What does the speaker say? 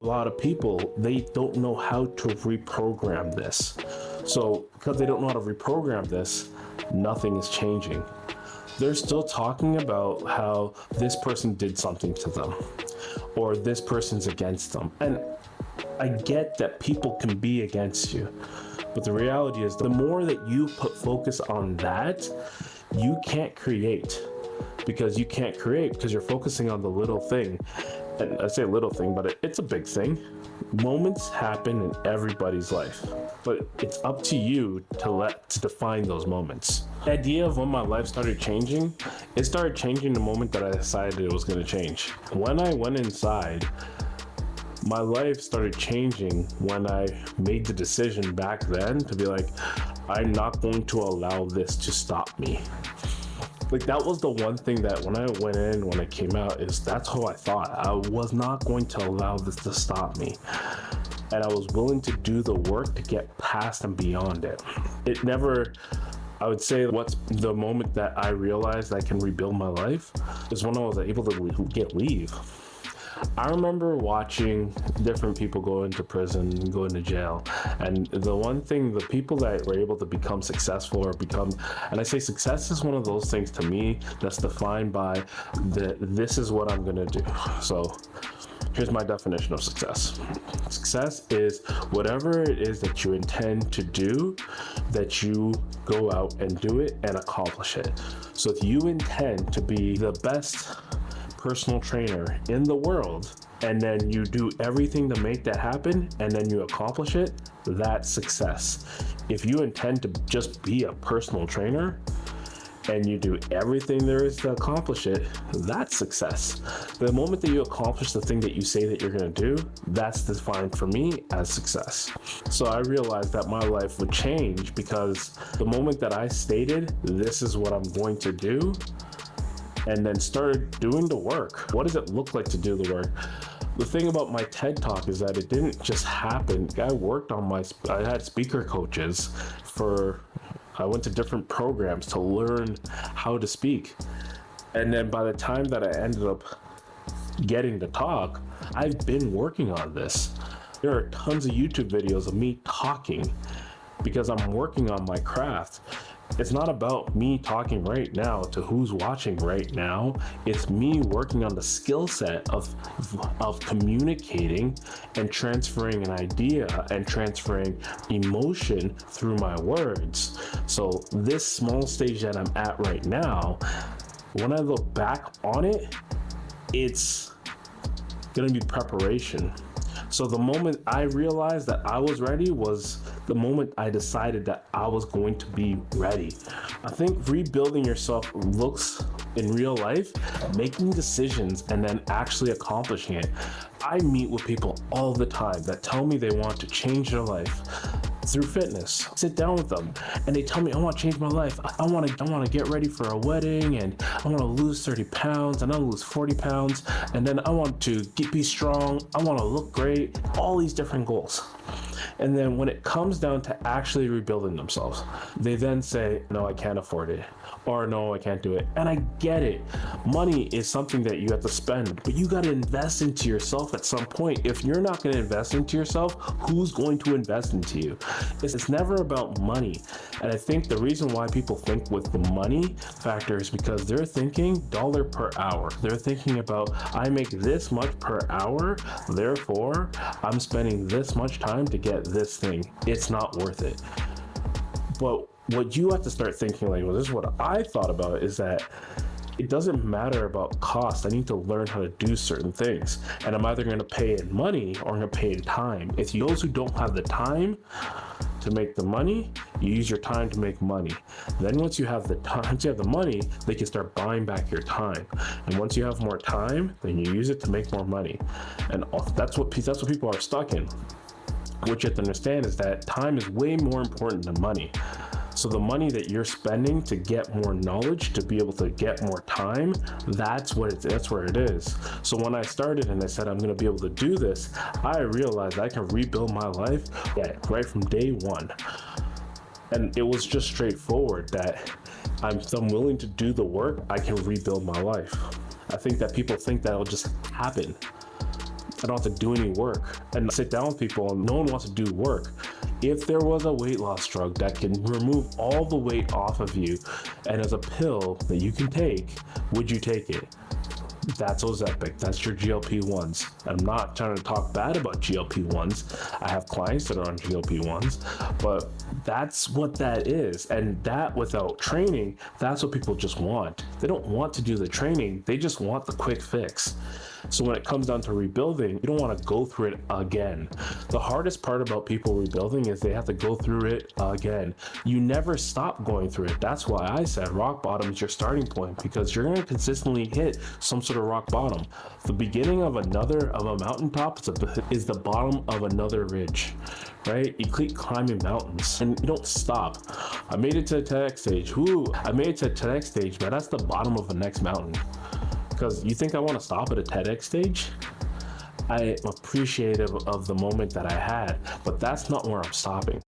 A lot of people, they don't know how to reprogram this. So because they don't know how to reprogram this, nothing is changing. They're still talking about how this person did something to them or this person's against them. And I get that people can be against you, but the reality is the more that you put focus on that, you can't create, because you can't create because you're focusing on the little thing. And I say little thing, but it's a big thing. Moments happen in everybody's life, but it's up to you to define those moments. The idea of when my life started changing, it started changing the moment that I decided it was going to change. When I went inside, my life started changing when I made the decision back then to be like, I'm not going to allow this to stop me. Like, that was the one thing that when I went in, when I came out, is that's how I thought. I was not going to allow this to stop me. And I was willing to do the work to get past and beyond it. It never, I would say what's the moment that I realized I can rebuild my life is when I was able to get leave. I remember watching different people go into prison, go into jail. And the one thing, the people that were able to become successful or become, and I say success is one of those things to me that's defined by this is what I'm going to do. So here's my definition of success. Success is whatever it is that you intend to do, that you go out and do it and accomplish it. So if you intend to be the best personal trainer in the world, and then you do everything to make that happen, and then you accomplish it, that's success. If you intend to just be a personal trainer and you do everything there is to accomplish it, that's success. The moment that you accomplish the thing that you say that you're going to do, that's defined for me as success. So I realized that my life would change because the moment that I stated, this is what I'm going to do, and then started doing the work. What does it look like to do the work? The thing about my TED Talk is that it didn't just happen. I worked on I had speaker coaches I went to different programs to learn how to speak. And then by the time that I ended up getting the talk, I've been working on this. There are tons of YouTube videos of me talking because I'm working on my craft. It's not about me talking right now to who's watching right now. It's me working on the skill set of communicating and transferring an idea and transferring emotion through my words. So this small stage that I'm at right now, when I look back on it, it's gonna be preparation. So the moment I realized that I was ready was the moment I decided that I was going to be ready. I think rebuilding yourself looks in real life, making decisions and then actually accomplishing it. I meet with people all the time that tell me they want to change their life through fitness. Sit down with them and they tell me, I want to change my life. I want to get ready for a wedding, and I want to lose 30 pounds and I want to lose 40 pounds. And then I want to be strong. I want to look great, all these different goals. And then when it comes down to actually rebuilding themselves, they then say, no, I can't afford it. Or no, I can't do it. And I get it. Money is something that you have to spend, but you got to invest into yourself at some point. If you're not going to invest into yourself, who's going to invest into you? It's never about money. And I think the reason why people think with the money factor is because they're thinking dollar per hour. They're thinking about, I make this much per hour, therefore I'm spending this much time to get this thing. It's not worth it. But what you have to start thinking, like, well, this is what I thought about, is that it doesn't matter about cost. I need to learn how to do certain things. And I'm either going to pay in money or I'm going to pay in time. It's those who don't have the time to make the money, you use your time to make money. Then once you have the time, once you have the money, they can start buying back your time. And once you have more time, then you use it to make more money. And that's what people are stuck in. What you have to understand is that time is way more important than money. So the money that you're spending to get more knowledge, to be able to get more time, that's where it is. So when I started and I said I'm going to be able to do this, I realized I can rebuild my life right from day one. And it was just straightforward that I'm willing to do the work, I can rebuild my life. I think that people think that it'll just happen. I don't have to do any work and sit down with people, and no one wants to do work. If there was a weight loss drug that can remove all the weight off of you and as a pill that you can take, would you take it? That's Ozempic. That's your GLP-1s. I'm not trying to talk bad about GLP-1s. I have clients that are on GLP-1s, but that's what that is. And that without training, that's what people just want. They don't want to do the training. They just want the quick fix. So when it comes down to rebuilding, you don't want to go through it again. The hardest part about people rebuilding is they have to go through it again. You never stop going through it. That's why I said rock bottom is your starting point, because you're going to consistently hit some sort of rock bottom. The beginning of a mountaintop is the bottom of another ridge, right? You keep climbing mountains and you don't stop. I made it to the TEDx stage. I made it to the TEDx stage, but that's the bottom of the next mountain. Because you think I want to stop at a TEDx stage? I am appreciative of the moment that I had, but that's not where I'm stopping.